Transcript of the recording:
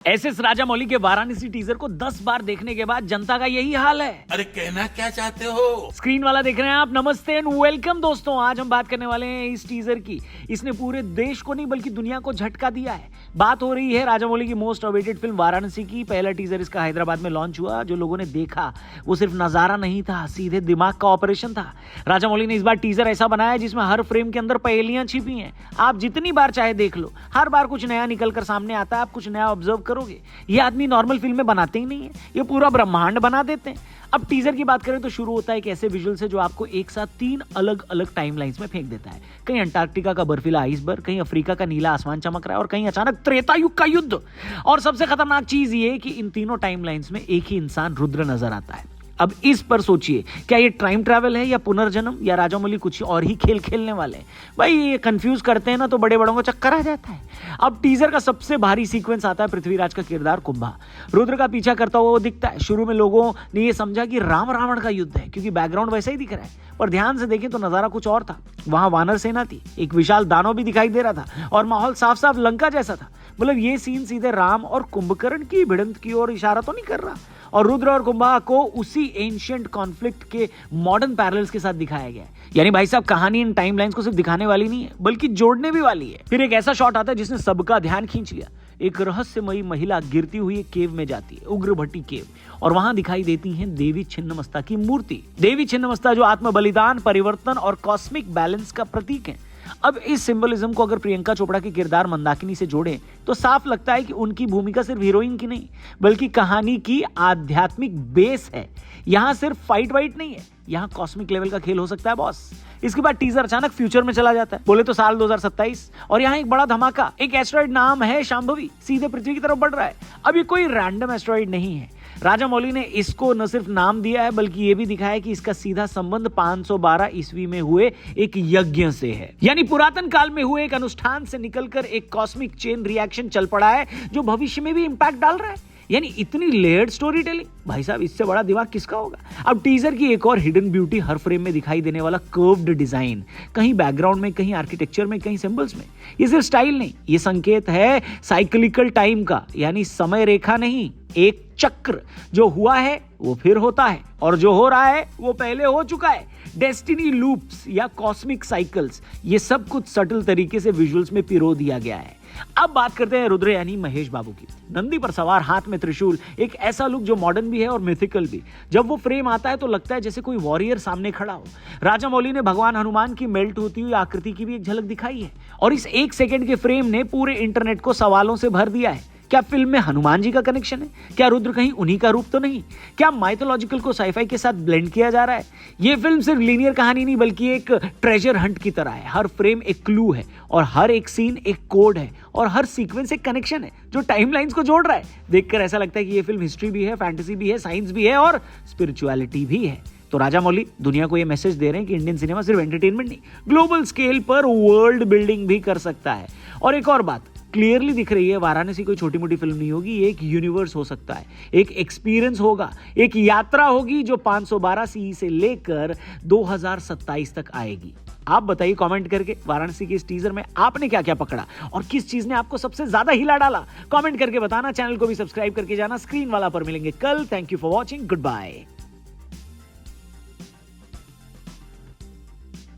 SS Rajamouli के Varanasi teaser को 10 बार देखने के बाद जनता का यही हाल है। अरे कहना क्या चाहते हो? स्क्रीन वाला देख रहे हैं आप। नमस्ते एंड वेलकम दोस्तों। आज हम बात करने वाले हैं इस टीजर की। इसने पूरे देश को नहीं बल्कि दुनिया को झटका दिया है। बात हो रही है राजामौली की मोस्ट अवेटेड फिल्म वाराणसी की। पहला टीजर इसका हैदराबाद में लॉन्च हुआ। जो लोगों ने देखा वो सिर्फ नजारा नहीं था, सीधे दिमाग का ऑपरेशन था। राजामौली ने इस बार टीजर ऐसा बनाया जिसमें हर फ्रेम के अंदर पहेलियां छिपी हैं। आप जितनी बार चाहे देख लो, हर बार कुछ नया निकल कर सामने आता है। आप कुछ नया ऑब्जर्व करोगे। ये आदमी नॉर्मल फिल्में बनाते ही नहीं है, ये पूरा ब्रह्मांड बना देते हैं। अब टीजर की बात करें तो शुरू होता है एक ऐसे विजुअल से जो आपको एक साथ 3 अलग अलग टाइमलाइंस में फेंक देता है। कहीं अंटार्कटिका का बर्फीला आइसबर्ग, कहीं अफ्रीका का नीला आसमान चमक रहा है और कहीं अचानक त्रेता युग का युद्ध। और सबसे खतरनाक चीज ये कि इन तीनों टाइमलाइंस में एक ही इंसान रुद्र नजर आता है। अब इस पर सोचिए, क्या ये टाइम ट्रैवल है या पुनर्जन्म, या राजामौली कुछ और ही खेल खेलने वाले हैं? भाई ये कंफ्यूज करते हैं ना तो बड़े बड़ों को चक्कर आ जाता है। अब टीजर का सबसे भारी सीक्वेंस आता है पृथ्वीराज का किरदार कुंभा रुद्र का पीछा करता हुआ वो दिखता है। शुरू में लोगों ने ये समझा कि राम रावण का युद्ध है क्योंकि बैकग्राउंड वैसा ही दिख रहा है, पर ध्यान से देखें तो नजारा कुछ और था। वहां वानर सेना थी, एक विशाल दानव भी दिखाई दे रहा था और माहौल साफ साफ लंका जैसा था। मतलब ये सीन सीधे राम और कुंभकर्ण की भिड़ंत की ओर इशारा तो नहीं कर रहा। और रुद्र और कुंभा को उसी एंशिएंट कॉन्फ्लिक्ट के मॉडर्न पैरेलल्स के साथ दिखाया गया है। यानी भाई साहब, कहानी इन टाइमलाइंस को सिर्फ दिखाने वाली नहीं है बल्कि जोड़ने भी वाली है। फिर एक ऐसा शॉट आता है जिसने सबका ध्यान खींच लिया। एक रहस्यमयी महिला गिरती हुई एक केव में जाती है, उग्रभट्टी केव, और वहां दिखाई देती है देवी छिन्नमस्ता की मूर्ति। देवी छिन्नमस्ता जो आत्म बलिदान, परिवर्तन और कॉस्मिक बैलेंस का प्रतीक है। अब इस सिंबलिज्म को अगर प्रियंका चोपड़ा के किरदार मंदाकिनी से जोड़ें तो साफ लगता है कि उनकी भूमिका सिर्फ हीरोइन की नहीं बल्कि कहानी की आध्यात्मिक बेस है। यहां सिर्फ फाइट वाइट नहीं है, यहां कॉस्मिक लेवल का खेल हो सकता है बॉस। इसके बाद टीजर अचानक फ्यूचर में चला जाता है, बोले तो साल 2027, और यहाँ एक बड़ा धमाका। एक एस्ट्रॉइड नाम है शांभवी, सीधे पृथ्वी की तरफ बढ़ रहा है। अब ये कोई रैंडम एस्ट्रॉइड नहीं है। राजामौली ने इसको न सिर्फ नाम दिया है बल्कि यह भी दिखाया कि इसका सीधा संबंध 512 ईस्वी में हुए एक यज्ञ से है। यानी पुरातन काल में हुए एक अनुष्ठान से निकलकर एक कॉस्मिक चेन रिएक्शन चल पड़ा है जो भविष्य में भी इंपैक्ट डाल रहा है। यानी इतनी लेयर्ड स्टोरी टेलिंग, भाई साहब इससे बड़ा दिमाग किसका होगा। अब टीजर की एक और हिडन ब्यूटी, हर फ्रेम में दिखाई देने वाला कर्व्ड डिजाइन, कहीं बैकग्राउंड में, कहीं आर्किटेक्चर में, कहीं सिंबल्स में। ये सिर्फ स्टाइल नहीं, ये संकेत है साइक्लिकल टाइम का। यानी समय रेखा नहीं, एक चक्र। जो हुआ है वो फिर होता है और जो हो रहा है वो पहले हो चुका है। डेस्टिनी लूप्स या कॉस्मिक साइकिल्स, ये सब कुछ सटल तरीके से विजुअल्स में पिरो दिया गया है। अब बात करते हैं रुद्र यानी महेश बाबू की। नंदी पर सवार, हाथ में त्रिशूल, एक ऐसा लुक जो मॉडर्न भी है और मिथिकल भी। जब वो फ्रेम आता है तो लगता है जैसे कोई वॉरियर सामने खड़ा हो। राजामौली ने भगवान हनुमान की मेल्ट होती हुई आकृति की भी एक झलक दिखाई है और इस 1 सेकंड के फ्रेम ने पूरे इंटरनेट को सवालों से भर दिया है। क्या फिल्म में हनुमान जी का कनेक्शन है? क्या रुद्र कहीं उन्हीं का रूप तो नहीं? क्या माइथोलॉजिकल को साइफाई के साथ ब्लेंड किया जा रहा है? ये फिल्म सिर्फ लीनियर कहानी नहीं बल्कि एक ट्रेजर हंट की तरह है। हर फ्रेम एक क्लू है और हर एक सीन एक कोड है और हर सीक्वेंस एक कनेक्शन है जो टाइमलाइंस को जोड़ रहा है। देखकर ऐसा लगता है कि ये फिल्म हिस्ट्री भी है, फैंटेसी भी है, साइंस भी है और स्पिरिचुअलिटी भी है। तो राजामौली दुनिया को ये मैसेज दे रहे हैं कि इंडियन सिनेमा सिर्फ एंटरटेनमेंट नहीं, ग्लोबल स्केल पर वर्ल्ड बिल्डिंग भी कर सकता है। और एक और बात क्लियरली दिख रही है, वाराणसी कोई छोटी मोटी फिल्म नहीं होगी, ये एक यूनिवर्स हो सकता है, एक एक्सपीरियंस होगा, एक यात्रा होगी जो 512 सीई से लेकर 2027 तक आएगी। आप बताइए कमेंट करके वाराणसी के इस टीजर में आपने क्या क्या पकड़ा और किस चीज ने आपको सबसे ज्यादा हिला डाला। कमेंट करके बताना, चैनल को भी सब्सक्राइब करके जाना। स्क्रीन वाला पर मिलेंगे कल। Thank you for watching, good bye.